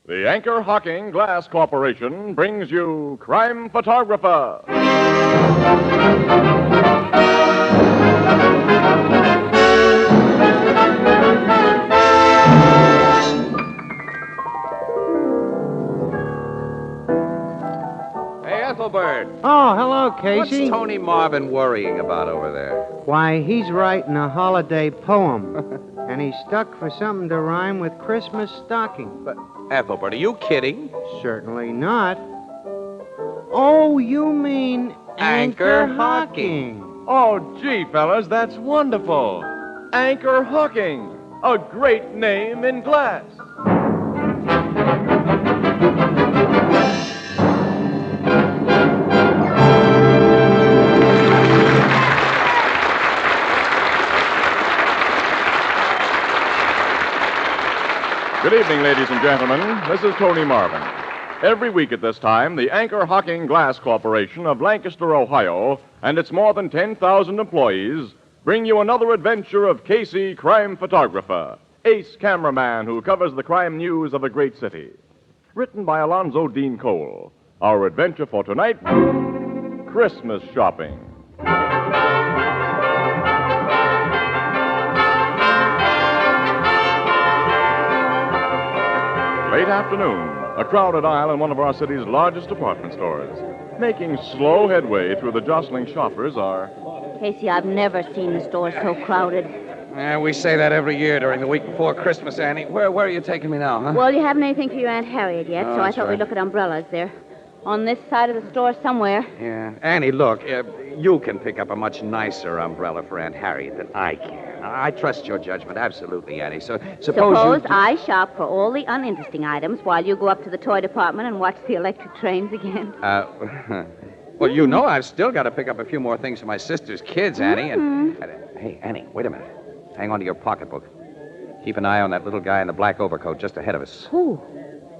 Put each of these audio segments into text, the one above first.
The Anchor Hocking Glass Corporation brings you Crime Photographer. Hey, Ethelbert. Oh, hello, Casey. What's Tony Marvin worrying about over there? Why, he's writing a holiday poem. And he's stuck for something to rhyme with Christmas stocking. But, Ethelbert, are you kidding? Certainly not. Oh, you mean Anchor Hocking. Oh, gee, fellas, that's wonderful. Anchor Hocking, a great name in glass. Good evening, ladies and gentlemen. This is Tony Marvin. Every week at this time, the Anchor Hocking Glass Corporation of Lancaster, Ohio, and its more than 10,000 employees bring you another adventure of Casey, crime photographer, ace cameraman who covers the crime news of a great city. Written by Alonzo Dean Cole. Our adventure for tonight, Christmas shopping. Late afternoon, a crowded aisle in one of our city's largest department stores. Making slow headway through the jostling shoppers are... Casey, I've never seen the store so crowded. We say that every year during the week before Christmas, Annie. Where are you taking me now, huh? Well, you haven't anything for your Aunt Harriet yet, so I thought we'd look at umbrellas. They're on this side of the store somewhere. Yeah. Annie, look, you can pick up a much nicer umbrella for Aunt Harriet than I can. I trust your judgment, absolutely, Annie. So suppose I shop for all the uninteresting items while you go up to the toy department and watch the electric trains again. Well, you know I've still got to pick up a few more things for my sister's kids, Annie. Hey, Annie, wait a minute. Hang on to your pocketbook. Keep an eye on that little guy in the black overcoat just ahead of us. Who?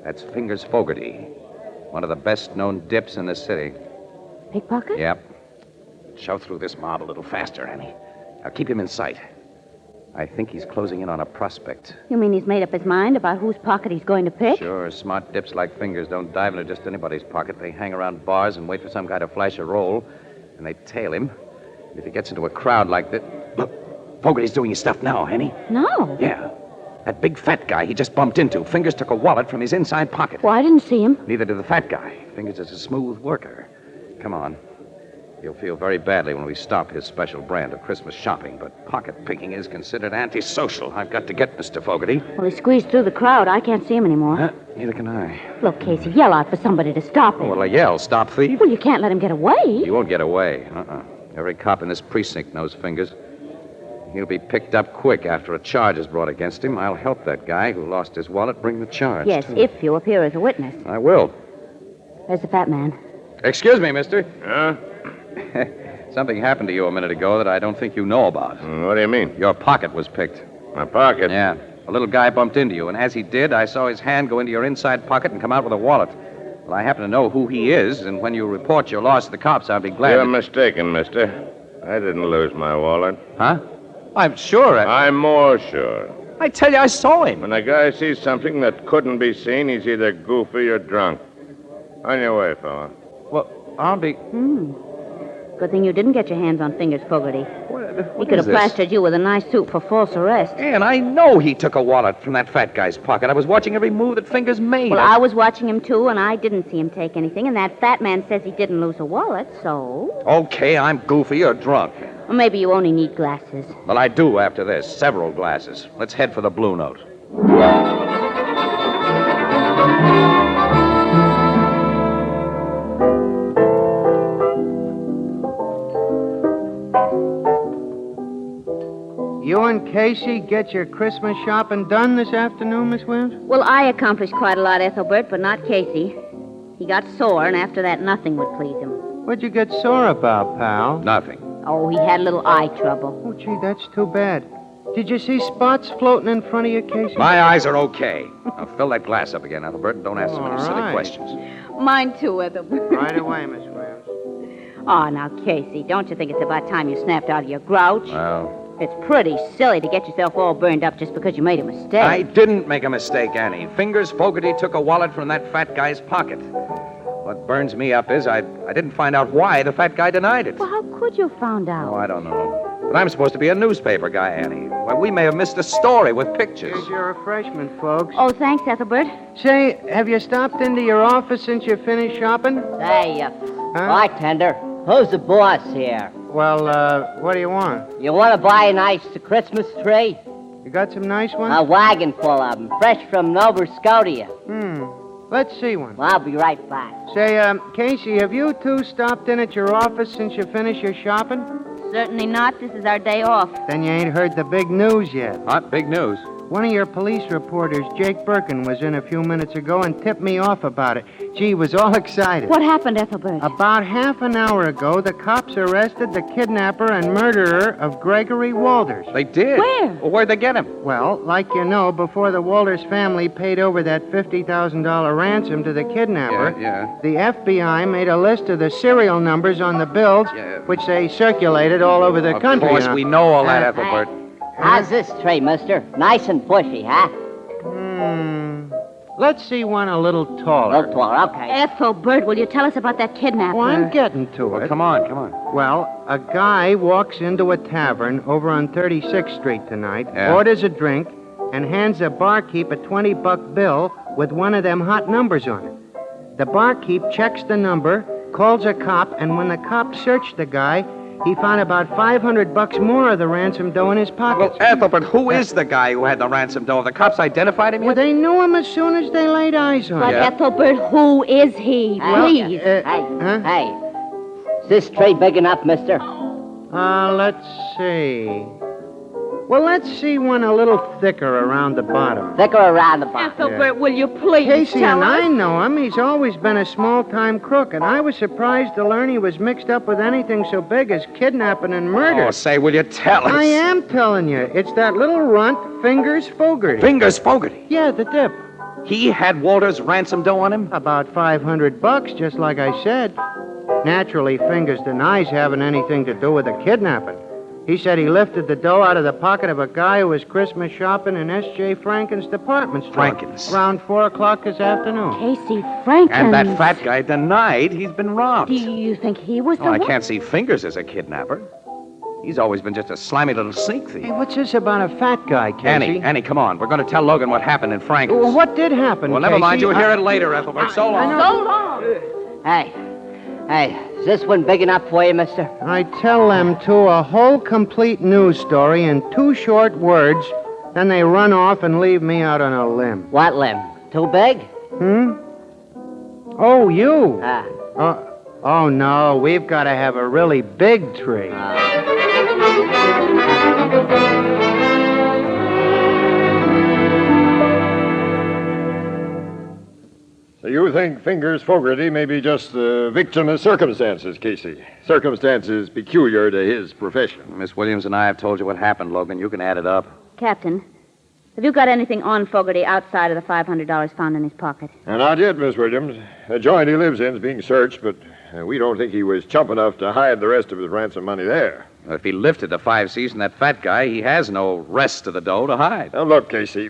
That's Fingers Fogarty, one of the best-known dips in the city. Pickpocket? Yep. Shove through this mob a little faster, Annie. Now, keep him in sight. I think he's closing in on a prospect. You mean he's made up his mind about whose pocket he's going to pick? Sure. Smart dips like Fingers don't dive into just anybody's pocket. They hang around bars and wait for some guy to flash a roll, and they tail him. And if he gets into a crowd like that... Look, Fogarty's doing his stuff now, Annie. No. Yeah. That big fat guy he just bumped into. Fingers took a wallet from his inside pocket. Well, I didn't see him. Neither did the fat guy. Fingers is a smooth worker. Come on. He'll feel very badly when we stop his special brand of Christmas shopping, but pocket picking is considered antisocial. I've got to get Mr. Fogarty. Well, he squeezed through the crowd. I can't see him anymore. Neither can I. Look, Casey, yell out for somebody to stop him. Oh, well, I yell, stop thief. Well, you can't let him get away. He won't get away. Every cop in this precinct knows Fingers. He'll be picked up quick after a charge is brought against him. I'll help that guy who lost his wallet bring the charge. Yes, too. if you appear as a witness. I will. There's the fat man. Excuse me, mister. Huh? Something happened to you a minute ago that I don't think you know about. What do you mean? Your pocket was picked. My pocket? Yeah. A little guy bumped into you, and as he did, I saw his hand go into your inside pocket and come out with a wallet. Well, I happen to know who he is, and when you report your loss to the cops, I'll be glad You're mistaken, mister. I didn't lose my wallet. Huh? I'm sure. I'm more sure. I tell you, I saw him. When a guy sees something that couldn't be seen, he's either goofy or drunk. On your way, fella. Well, I'll be... Good thing you didn't get your hands on Fingers Fogarty. He could have plastered you with a nice suit for false arrest. And I know he took a wallet from that fat guy's pocket. I was watching every move that Fingers made. Well, I was watching him, too, and I didn't see him take anything, and that fat man says he didn't lose a wallet, so... Okay, I'm goofy or drunk. Or maybe you only need glasses. Well, I do after this. Several glasses. Let's head for the Blue Note. You and Casey get your Christmas shopping done this afternoon, Miss Williams? Well, I accomplished quite a lot, Ethelbert, but not Casey. He got sore, and after that, nothing would please him. What'd you get sore about, pal? Nothing. Oh, he had a little eye trouble. Oh, gee, that's too bad. Did you see spots floating in front of you, Casey? My eyes are okay. Now fill that glass up again, Ethelbert, and don't ask so many All silly right. questions. Mine, too, Ethelbert. Right away, Miss Williams. Oh, now, Casey, don't you think it's about time you snapped out of your grouch? Well, It's pretty silly to get yourself all burned up just because you made a mistake. I didn't make a mistake, Annie. Fingers Fogarty took a wallet from that fat guy's pocket. What burns me up is I didn't find out why the fat guy denied it. Well, how could you have found out? Oh, I don't know. But I'm supposed to be a newspaper guy, Annie. Well, we may have missed a story with pictures. Here's your refreshment, folks. Oh, thanks, Ethelbert. Say, have you stopped into your office since you finished shopping? Say, bartender, who's the boss here? Well, what do you want? You want to buy a nice Christmas tree? You got some nice ones? A wagon full of them, fresh from Nova Scotia. Let's see one. Well, I'll be right back. Say, Casey, have you two stopped in at your office since you finished your shopping? Certainly not. This is our day off. Then you ain't heard the big news yet. What? Big news. One of your police reporters, Jake Birkin, was in a few minutes ago and tipped me off about it. Gee, he was all excited. What happened, Ethelbert? About half an hour ago, the cops arrested the kidnapper and murderer of Gregory Walters. They did? Where? Well, where'd they get him? Well, like you know, before the Walters family paid over that $50,000 ransom to the kidnapper, Yeah. the FBI made a list of the serial numbers on the bills, Yeah. which they circulated all over the country. Of course, we know all that, Uh, Ethelbert. How's this tree, mister? Nice and bushy, huh? Let's see one a little taller. Look taller, okay. Ethelbert, will you tell us about that kidnapper? Well, I'm getting to Well, it. come on. Well, a guy walks into a tavern over on 36th Street tonight, Yeah. orders a drink, and hands the barkeep a $20 bill with one of them hot numbers on it. The barkeep checks the number, calls a cop, and when the cop searched the guy, he found about $500 more of the ransom dough in his Well, pockets. Ethelbert, who is the guy who had the ransom dough? Have the cops identified him Well, yet? they knew him as soon as they laid eyes on But him. Ethelbert, who is he? Please. Hey, Huh? hey. Is this tree big enough, mister? Let's see. Well, let's see one a little thicker around the bottom. Thicker around the bottom. Ethelbert, will you please Casey tell and us? I know him. He's always been a small-time crook, and I was surprised to learn he was mixed up with anything so big as kidnapping and murder. Oh, say, will you tell us? I am telling you. It's that little runt, Fingers Fogarty. Fingers Fogarty. Yeah, the dip. He had Walter's ransom dough on him? About $500, just like I said. Naturally, Fingers denies having anything to do with the kidnapping. He said he lifted the dough out of the pocket of a guy who was Christmas shopping in S.J. Franken's department store. Franken's? Around 4 o'clock this afternoon. Casey Franklin. And that fat guy denied he's been robbed. Do you think he was the Oh, I one? can't see Fingers as a kidnapper. He's always been just a slimy little sneak thief. Hey, what's this about a fat guy, Casey? Annie, come on. We're going to tell Logan what happened in Franken's. Well, what did happen, Well, never mind. Casey? You'll hear it later, Ethelbert. So long. So long. Hey, is this one big enough for you, mister? I tell them two a whole complete news story in 2 short words, then they run off and leave me out on a limb. What limb? Too big? Oh, you? Ah. Oh, no, we've got to have a really big tree. So you think Fingers Fogarty may be just the victim of circumstances, Casey? Circumstances peculiar to his profession. Miss Williams and I have told you what happened, Logan. You can add it up. Captain, have you got anything on Fogarty outside of the $500 found in his pocket? And not yet, Miss Williams. The joint he lives in is being searched, but we don't think he was chump enough to hide the rest of his ransom money there. Well, if he lifted the 5 C's from that fat guy, he has no rest of the dough to hide. Now, look, Casey.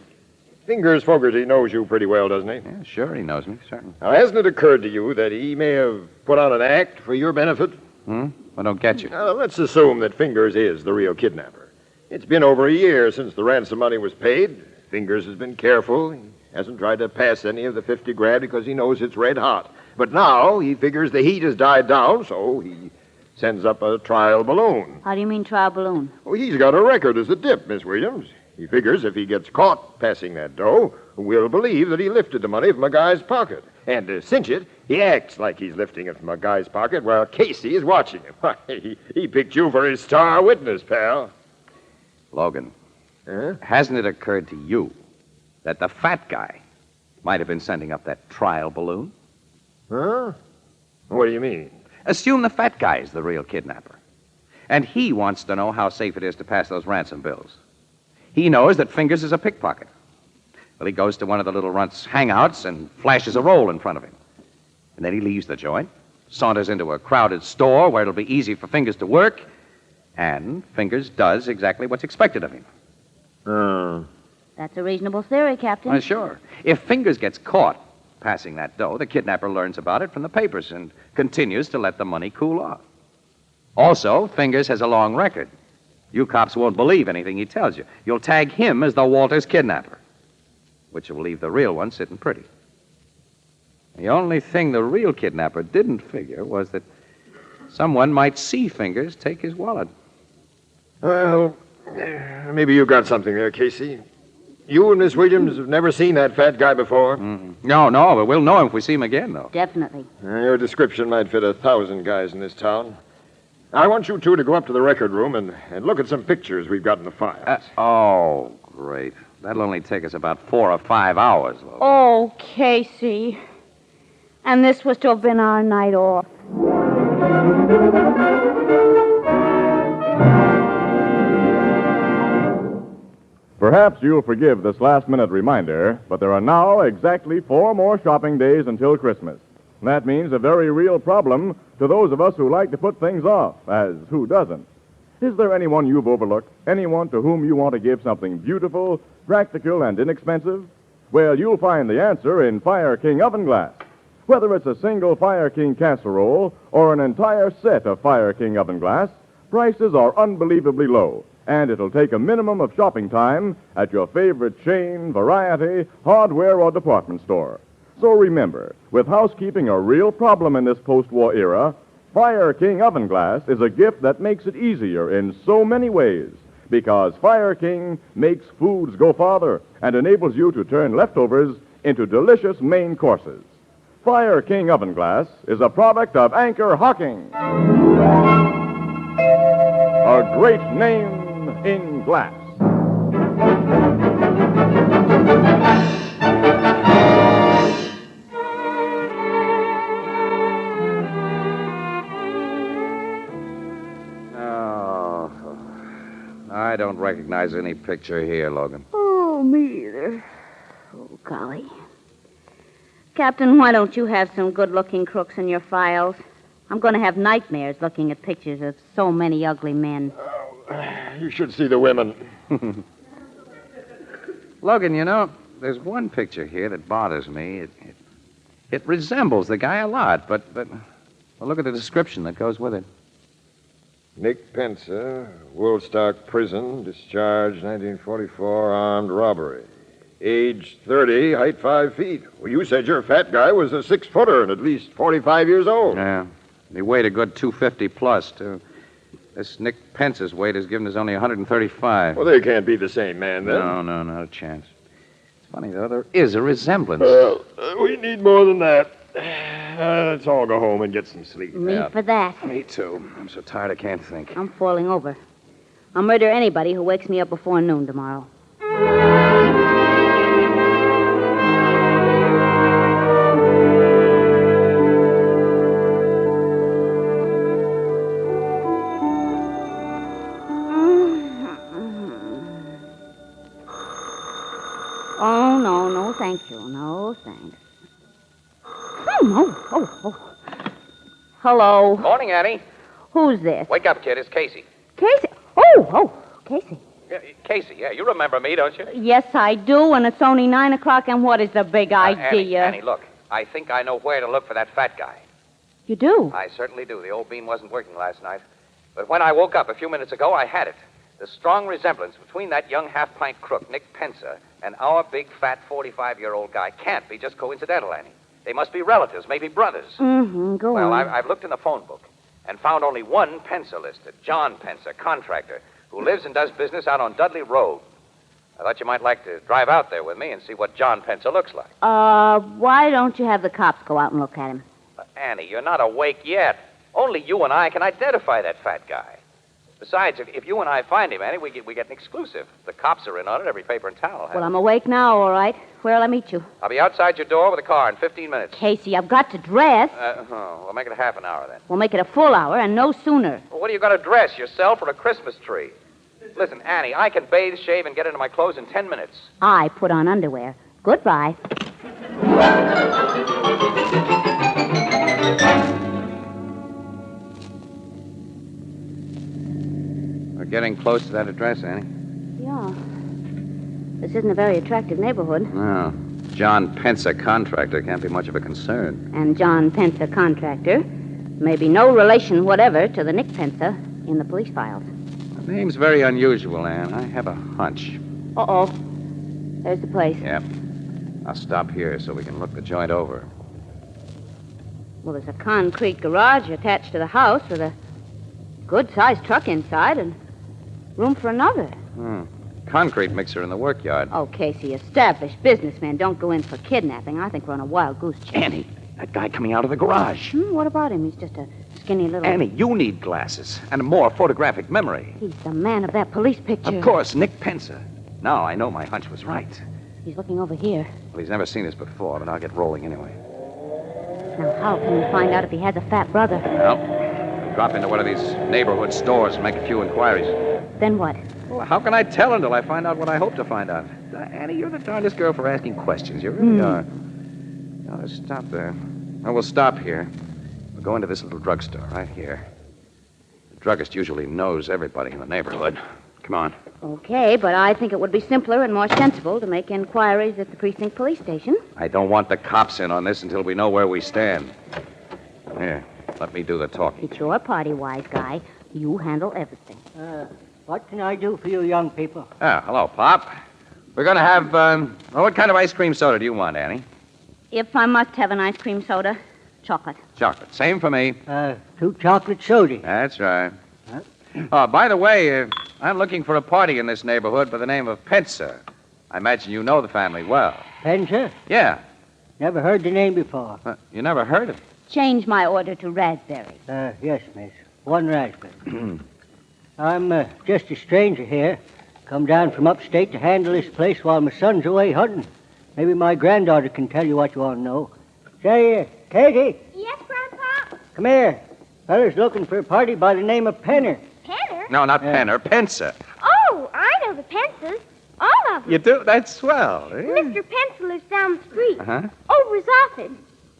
Fingers Fogarty knows you pretty well, doesn't he? Yeah, sure, he knows me, certainly. Now, hasn't it occurred to you that he may have put on an act for your benefit? I don't get you. Now, let's assume that Fingers is the real kidnapper. It's been over a year since the ransom money was paid. Fingers has been careful. He hasn't tried to pass any of the 50 grand because he knows it's red hot. But now he figures the heat has died down, so he sends up a trial balloon. How do you mean trial balloon? Well, he's got a record as a dip, Miss Williams. He figures if he gets caught passing that dough, we'll believe that he lifted the money from a guy's pocket. And to cinch it, he acts like he's lifting it from a guy's pocket while Casey is watching him. Why, he picked you for his star witness, pal. Logan, Huh? hasn't it occurred to you that the fat guy might have been sending up that trial balloon? Huh? What do you mean? Assume the fat guy is the real kidnapper. And he wants to know how safe it is to pass those ransom bills. He knows that Fingers is a pickpocket. Well, he goes to one of the little runt's hangouts and flashes a roll in front of him. And then he leaves the joint, saunters into a crowded store where it'll be easy for Fingers to work, And Fingers does exactly what's expected of him. That's a reasonable theory, Captain. Why, sure. If Fingers gets caught passing that dough, the kidnapper learns about it from the papers and continues to let the money cool off. Also, Fingers has a long record. You cops won't believe anything he tells you. You'll tag him as the Walters kidnapper, which will leave the real one sitting pretty. The only thing the real kidnapper didn't figure was that someone might see Fingers take his wallet. Well, maybe you got something there, Casey. You and Miss Williams have never seen that fat guy before? No, but we'll know him if we see him again, though. Definitely. Your description might fit 1,000 guys in this town. I want you two to go up to the record room and look at some pictures we've got in the files. Oh, great. That'll only take us about 4 or 5 hours, Logan. Oh, Casey. And this was to have been our night off. Perhaps you'll forgive this last-minute reminder, but there are now exactly 4 more shopping days until Christmas. That means a very real problem to those of us who like to put things off, as who doesn't? Is there anyone you've overlooked? Anyone to whom you want to give something beautiful, practical, and inexpensive? Well, you'll find the answer in Fire King oven glass. Whether it's a single Fire King casserole or an entire set of Fire King oven glass, prices are unbelievably low. And it'll take a minimum of shopping time at your favorite chain, variety, hardware, or department store. So remember, with housekeeping a real problem in this post-war era, Fire King oven glass is a gift that makes it easier in so many ways, because Fire King makes foods go farther and enables you to turn leftovers into delicious main courses. Fire King oven glass is a product of Anchor Hocking. A great name in glass. Oh, I don't recognize any picture here, Logan. Oh, me either. Oh, golly. Captain, why don't you have some good-looking crooks in your files? I'm going to have nightmares looking at pictures of so many ugly men. You should see the women. Logan, you know, there's one picture here that bothers me. It resembles the guy a lot, but well, look at the description that goes with it. Nick Pensa, Woolstock Prison, discharged 1944, armed robbery. Age 30, height 5 feet. Well, you said your fat guy was a 6-footer and at least 45 years old. Yeah. He weighed a good 250 plus, too. This Nick Pence's weight has given us only 135. Well, they can't be the same man, then. No, not a chance. It's funny, though, there is a resemblance. Well, we need more than that. Let's all go home and get some sleep. Me for that. Me, too. I'm so tired I can't think. I'm falling over. I'll murder anybody who wakes me up before noon tomorrow. Oh, no, thank you. No, thanks. Oh. Hello. Morning, Annie. Who's this? Wake up, kid. It's Casey. Casey. Oh, Casey. Casey, you remember me, don't you? Yes, I do, and it's only 9 o'clock, and what is the big idea? Annie, look. I think I know where to look for that fat guy. You do? I certainly do. The old bean wasn't working last night. But when I woke up a few minutes ago, I had it. The strong resemblance between that young half-pint crook, Nick Pensa, and our big, fat, 45-year-old guy can't be just coincidental, Annie. They must be relatives, maybe brothers. Go Well, on. I've looked in the phone book and found only one Pensa listed, John Pensa, contractor, who lives and does business out on Dudley Road. I thought you might like to drive out there with me and see what John Pensa looks like. Why don't you have the cops go out and look at him? Annie, you're not awake yet. Only you and I can identify that fat guy. Besides, if you and I find him, Annie, we get an exclusive. The cops are in on it. Every paper in town will have Well, it. I'm awake now, all right. Where'll I meet you? I'll be outside your door with a car in 15 minutes. Casey, I've got to dress. We'll make it a half an hour then. We'll make it a full hour, and no sooner. Well, what are you going to dress, yourself or a Christmas tree? Listen, Annie, I can bathe, shave, and get into my clothes in 10 minutes. I put on underwear. Goodbye. getting close to that address, Annie. Yeah. This isn't a very attractive neighborhood. No. John Pence, a contractor, can't be much of a concern. And John Pence, a contractor, may be no relation whatever to the Nick Pence in the police files. The name's very unusual, Ann. I have a hunch. Uh-oh. There's the place. Yep. I'll stop here so we can look the joint over. Well, there's a concrete garage attached to the house with a good-sized truck inside and room for another. Concrete mixer in the workyard. Oh, Casey, established businessman. Don't go in for kidnapping. I think we're on a wild goose chase. Annie, that guy coming out of the garage. What about him? He's just a skinny little... Annie, you need glasses and more photographic memory. He's the man of that police picture. Of course, Nick Pence. Now I know my hunch was right. He's looking over here. Well, he's never seen us before, but I'll get rolling anyway. Now, how can we find out if he has a fat brother? Well, drop into one of these neighborhood stores and make a few inquiries. Then what? Well, how can I tell until I find out what I hope to find out? Annie, you're the darndest girl for asking questions. You really are. Now, let's stop there. Well, we'll stop here. We'll go into this little drugstore right here. The druggist usually knows everybody in the neighborhood. Come on. Okay, but I think it would be simpler and more sensible to make inquiries at the precinct police station. I don't want the cops in on this until we know where we stand. Here, let me do the talking. It's your party, wise guy. You handle everything. What can I do for you young people? Ah, hello, Pop. We're going to have, what kind of ice cream soda do you want, Annie? If I must have an ice cream soda, chocolate. Chocolate. Same for me. 2 chocolate sodas. That's right. By the way, I'm looking for a party in this neighborhood by the name of Pensa. I imagine you know the family well. Pensa? Yeah. Never heard the name before. You never heard of it? Change my order to raspberry. Yes, miss. 1 raspberry. I'm just a stranger here. Come down from upstate to handle this place while my son's away hunting. Maybe my granddaughter can tell you what you want to know. Say, Katie. Yes, Grandpa? Come here. Fella's looking for a party by the name of Penner. Penner? No, not Penner. Pensa. Oh, I know the Pences. All of them. You do? That's swell. Mr. Pence lives down the street. Uh-huh. Over his office.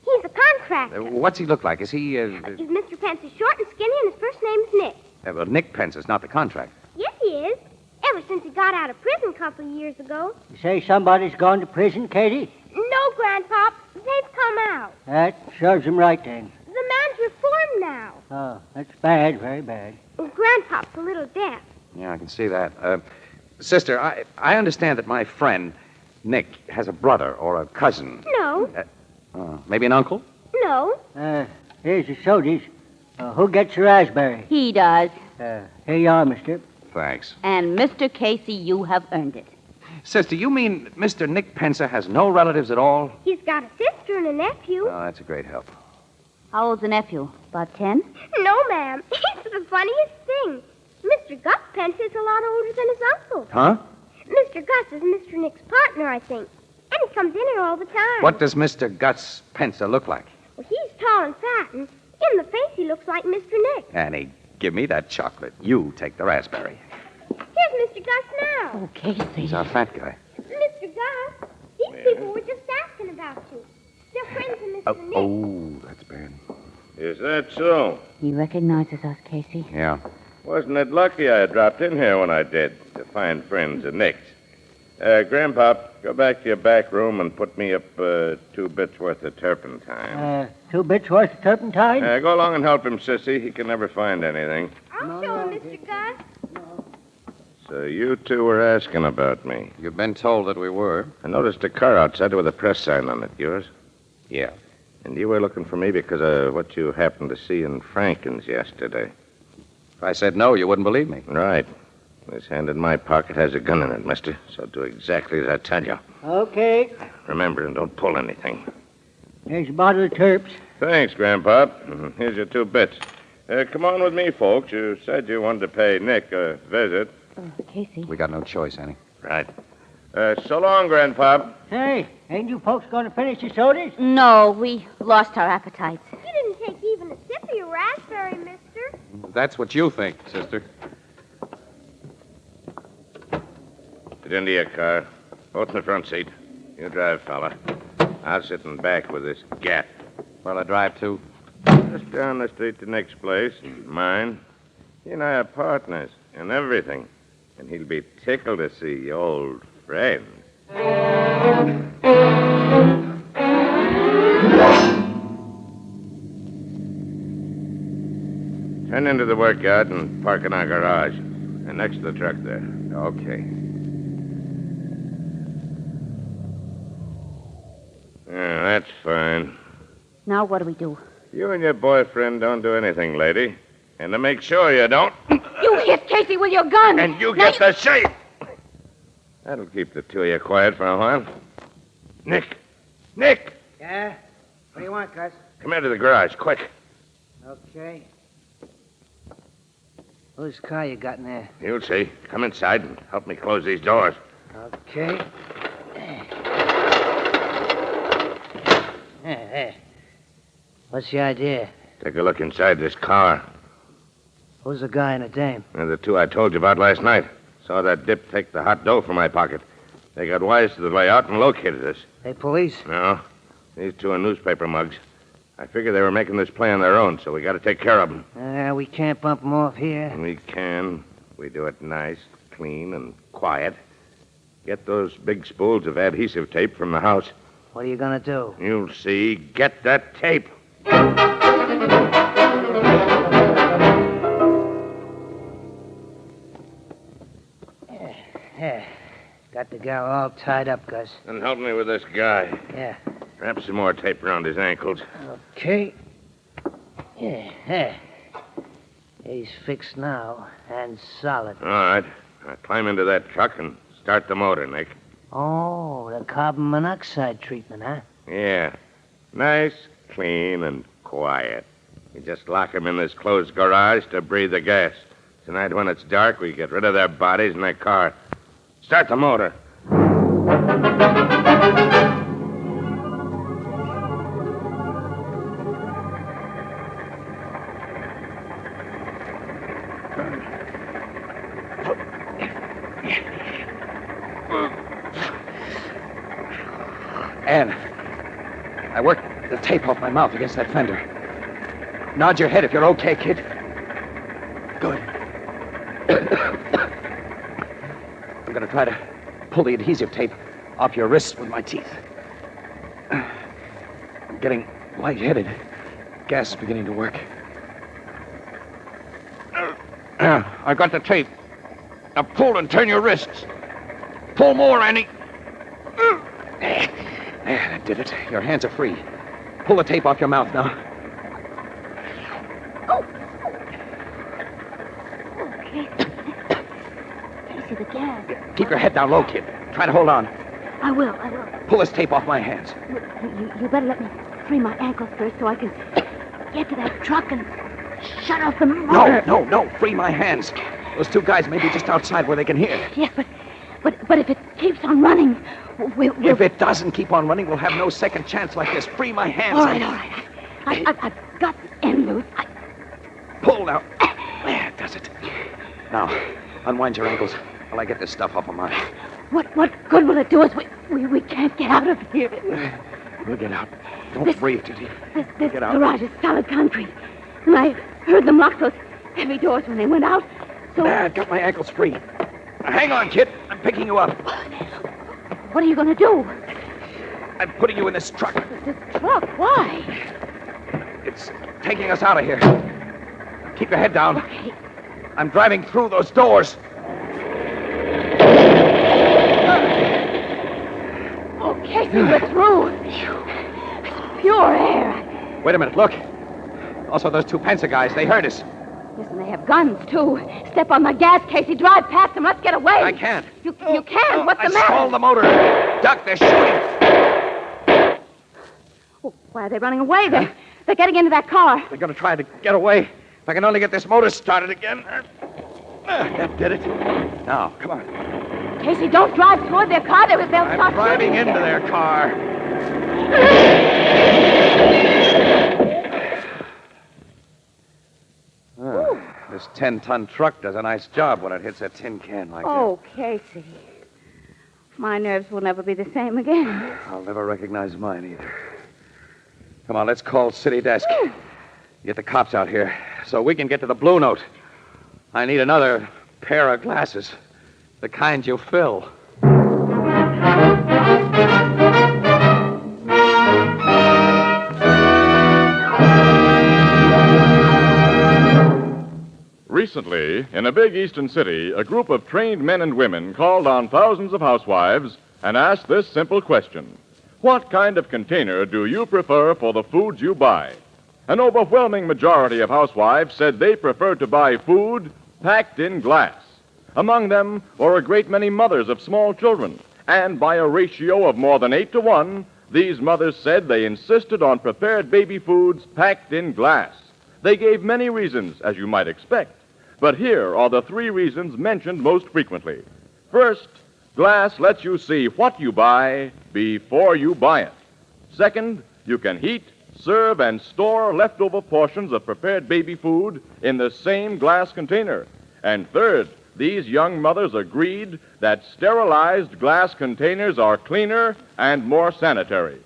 He's a contractor. What's he look like? Is he, Mr. Pence is short and skinny, and his first name is Nick. well, Nick Pence is not the contractor. Yes, he is. Ever since he got out of prison a couple of years ago. You say somebody's gone to prison, Katie? No, Grandpop. They've come out. That serves him right, then. The man's reformed now. Oh, that's bad, very bad. Grandpop's a little deaf. Yeah, I can see that. Sister, I understand that my friend, Nick, has a brother or a cousin. No, Maybe an uncle? no. Here's the sodas. Who gets the raspberry? He does. Here you are, mister. Thanks. And Mr. Casey, you have earned it. Sister, you mean Mr. Nick Pensa has no relatives at all? He's got a sister and a nephew. Oh, that's a great help. How old's the nephew? About 10? No, ma'am. It's the funniest thing. Mr. Gus Pence is a lot older than his uncle. Huh? Mr. Gus is Mr. Nick's partner, I think. And he comes in here all the time. What does Mr. Gus Pensa look like? Well, he's tall and fat, and in the face he looks like Mr. Nick. Annie, give me that chocolate. You take the raspberry. Here's Mr. Gus now. Oh, Casey. He's our fat guy. Mr. Gus, these people were just asking about you. They're friends of Mr. Nick. Oh, that's bad. Is that so? He recognizes us, Casey. Yeah. Wasn't it lucky I dropped in here when I did to find friends of Nick's? Grandpop, go back to your back room and put me up 2 bits worth of turpentine. 2 bits worth of turpentine? Go along and help him, Sissy. He can never find anything. I'll show him, Mr. Gus. So you two were asking about me. You've been told that we were. I noticed a car outside with a press sign on it. Yours? Yeah. And you were looking for me because of what you happened to see in Franken's yesterday. If I said no, you wouldn't believe me. Right. This hand in my pocket has a gun in it, mister. So do exactly as I tell you. Okay. Remember, and don't pull anything. There's a bottle of turps. Thanks, Grandpop. Here's your 2 bits. Come on with me, folks. You said you wanted to pay Nick a visit. Casey. We got no choice, Annie. Right. So long, Grandpop. Hey, ain't you folks going to finish your sodas? No, we lost our appetites. You didn't take even a sip of your raspberry, mister. That's what you think, sister. Get into your car. Both in the front seat. You drive, fella. I'll sit in back with this gat. Well, I drive too. Just down the street to Nick's place. Mine. He and I are partners. and everything. And he'll be tickled to see old friends. Turn into the workyard and park in our garage. And next to the truck there. Okay. Yeah, that's fine. Now what do we do? You and your boyfriend don't do anything, lady. And to make sure you don't, You hit Casey with your gun. and you get the shape. That'll keep the two of you quiet for a while. Nick! Nick! Yeah? What do you want, Gus? Come into the garage, quick. Okay. Whose car you got in there? You'll see. Come inside and help me close these doors. Okay. There. What's the idea? Take a look inside this car. Who's the guy and the dame? They're the two I told you about last night. Saw that dip take the hot dough from my pocket. They got wise to the layout and located us. They police? No, these two are newspaper mugs. I figure they were making this play on their own, so we got to take care of them. We can't bump them off here. We can. We do it nice, clean, and quiet. Get those big spools of adhesive tape from the house. What are you gonna do? You'll see. Get that tape. Yeah. Got the gal all tied up, Gus. And help me with this guy. Yeah. Wrap some more tape around his ankles. Okay. Yeah. He's fixed now and solid. All right. Now climb into that truck and start the motor, Nick. Oh, the carbon monoxide treatment, huh? Yeah. Nice, clean, and quiet. You just lock them in this closed garage to breathe the gas. Tonight, when it's dark, we get rid of their bodies in their car. Start the motor. Ann, I worked the tape off my mouth against that fender. Nod your head if you're okay, kid. Good. I'm going to try to pull the adhesive tape off your wrists with my teeth. I'm getting lightheaded. Gas is beginning to work. I got the tape. Now pull and turn your wrists. Pull more, Annie. There, that did it. Your hands are free. Pull the tape off your mouth now. Okay. Casey, the gas. Keep your head down low, kid. Try to hold on. I will. Pull this tape off my hands. You better let me free my ankles first so I can get to that truck and shut off the motor. No. Free my hands. Those two guys may be just outside where they can hear. Yes, but if it keeps on running, we'll... If it doesn't keep on running, we'll have no second chance like this. Free my hands. All right. I've got the end loose. Pull now. There, does it. Now, unwind your ankles while I get this stuff off of mine. What good will it do us? We can't get out of here. We'll get out. Don't breathe, Judy. This Get out. garage is solid concrete. And I heard them lock those heavy doors when they went out. So... I've got my ankles free. Now, hang on, kid. I'm picking you up. What are you going to do? I'm putting you in this truck. This truck? Why? It's taking us out of here. Keep your head down. Okay. I'm driving through those doors. Oh, Casey, we're through. It's pure air. Wait a minute, look. Also, those two Pensa guys, they heard us. Yes, and they have guns, too. Step on the gas, Casey. Drive past them. Let's get away. I can't. You can't. What's the I matter? stalled the motor. Duck, they're shooting. Oh, why are they running away? They're getting into that car. They're going to try to get away. If I can only get this motor started again. That did it. Now, come on. Casey, don't drive toward their car. They'll I'm start driving shooting. into their car. This 10-ton truck does a nice job when it hits a tin can like Oh, Casey. My nerves will never be the same again. that. I'll never recognize mine either. Come on, let's call City Desk. Get the cops out here so we can get to the Blue Note. I need another pair of glasses. The kind you fill. Recently, in a big eastern city, a group of trained men and women called on thousands of housewives and asked this simple question. What kind of container do you prefer for the foods you buy? An overwhelming majority of housewives said they prefer to buy food packed in glass. Among them were a great many mothers of small children, and by a ratio of more than 8-to-1, these mothers said they insisted on prepared baby foods packed in glass. They gave many reasons, as you might expect, but here are the 3 reasons mentioned most frequently. First, glass lets you see what you buy before you buy it. Second, you can heat, serve, and store leftover portions of prepared baby food in the same glass container. And third, these young mothers agreed that sterilized glass containers are cleaner and more sanitary.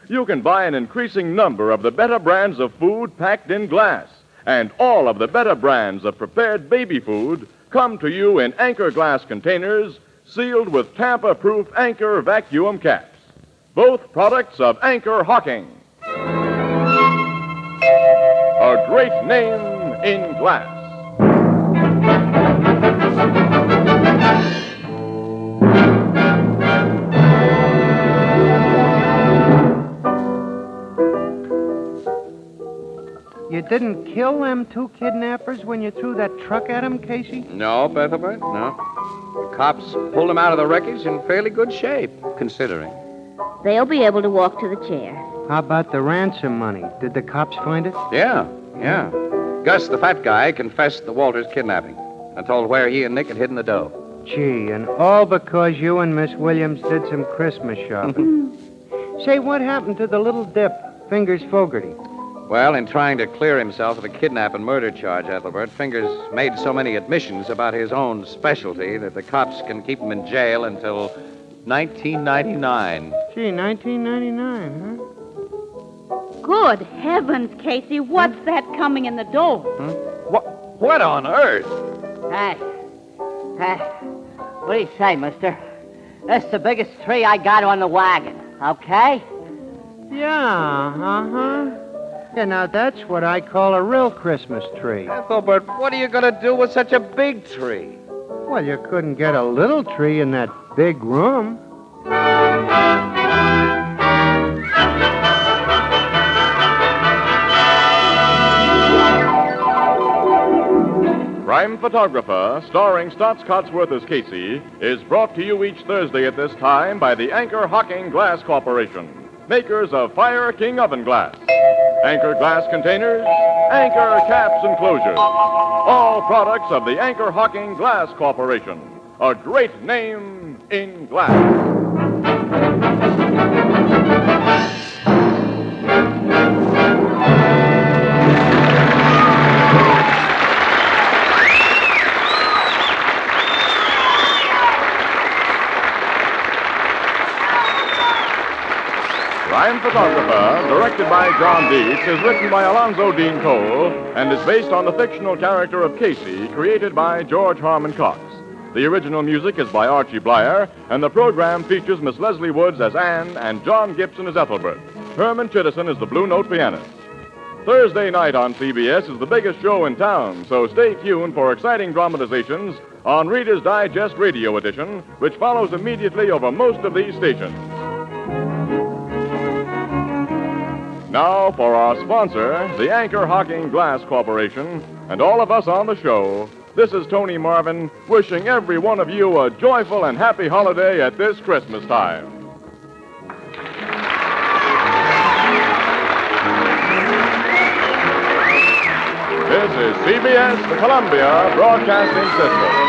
You can buy an increasing number of the better brands of food packed in glass, and all of the better brands of prepared baby food come to you in Anchor glass containers sealed with tamper-proof Anchor vacuum caps. Both products of Anchor Hocking. A great name in glass. You didn't kill them 2 kidnappers when you threw that truck at them, Casey? No, Ethelbert, no. The cops pulled him out of the wreckage in fairly good shape, considering. They'll be able to walk to the chair. How about the ransom money? Did the cops find it? Yeah. Gus, the fat guy, confessed the Walters kidnapping and told where he and Nick had hidden the dough. Gee, and all because you and Miss Williams did some Christmas shopping. Say, what happened to the little dip, Fingers Fogarty? Well, in trying to clear himself of the kidnap and murder charge, Ethelbert, Fingers made so many admissions about his own specialty that the cops can keep him in jail until 1999. Gee, 1999, huh? Good heavens, Casey, what's that coming in the door? What on earth? What do you say, mister? That's the biggest tree I got on the wagon, okay? Yeah, uh-huh. Yeah, now that's what I call a real Christmas tree. Ethelbert, what are you going to do with such a big tree? Well, you couldn't get a little tree in that big room. Crime Photographer, starring Stotts Cotsworth as Casey, is brought to you each Thursday at this time by the Anchor Hocking Glass Corporation, makers of Fire King Oven Glass. Anchor glass containers, Anchor caps and closures. All products of the Anchor Hocking Glass Corporation. A great name in glass. Crime Photographer, directed by John Dietz, is written by Alonzo Dean Cole and is based on the fictional character of Casey, created by George Harmon Cox. The original music is by Archie Blyer, and the program features Miss Leslie Woods as Anne and John Gibson as Ethelbert. Herman Chittison is the Blue Note pianist. Thursday night on CBS is the biggest show in town, so stay tuned for exciting dramatizations on Reader's Digest Radio Edition, which follows immediately over most of these stations. Now, for our sponsor, the Anchor Hocking Glass Corporation, and all of us on the show, this is Tony Marvin wishing every one of you a joyful and happy holiday at this Christmas time. This is CBS, the Columbia Broadcasting System.